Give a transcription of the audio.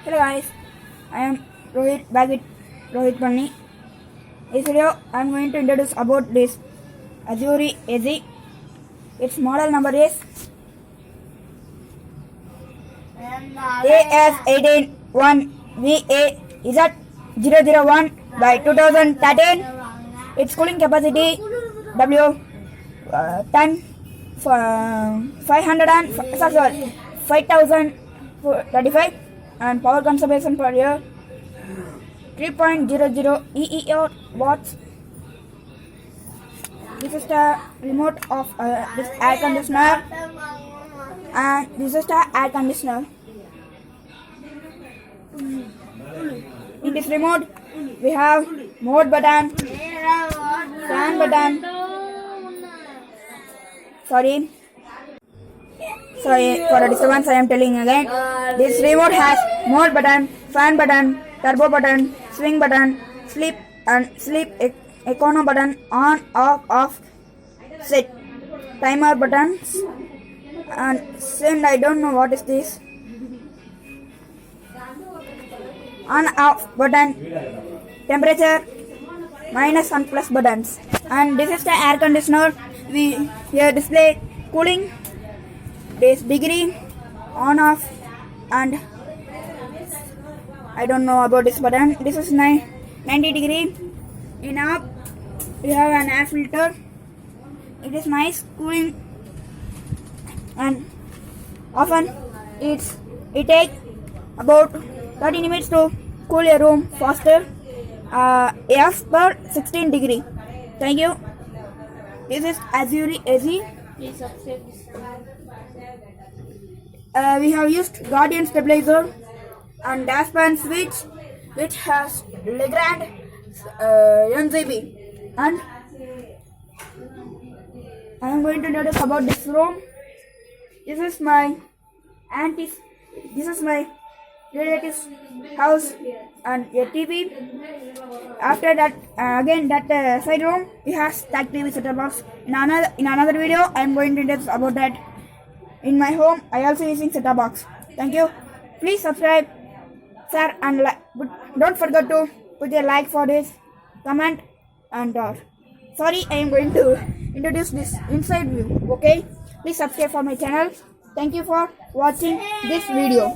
Hello guys, I am Rohit back with Rohit Panni. In this video, I am going to introduce about this Azure AZ. Its model number is AS181VA-001 by 2013. Its cooling capacity W10 5035 and power consumption per year 3.00 EER watts. This is the remote of this air conditioner, and this is the air conditioner. In this remote we have mode button, fan button, sorry for the disturbance, I am telling again. This remote has mode button, fan button, turbo button, swing button, sleep econo button, on off set, timer buttons, and send. I don't know what is this. On off button, temperature, minus and plus buttons. And this is the air conditioner. We here display cooling, this degree, on off, and I don't know about this button. This is 90 degree. In up we have an air filter. It is nice cooling, and often it takes about 30 minutes to cool a room faster. F per 16 degree. Thank you. This is Azure AZ. Please subscribe this. We have used Guardian stabilizer and dashpan switch, which has Legrand NZB, and I am going to introduce about this room. This is my relative's house and a TV. After that, again that side room it has stack TV setup box. In another video, I am going to introduce about that. In my home, I also using setup box. Thank you. Please subscribe, share, and like. Don't forget to put a like for this, comment, and sorry, I am going to introduce this inside view. Okay, please subscribe for my channel. Thank you for watching this video.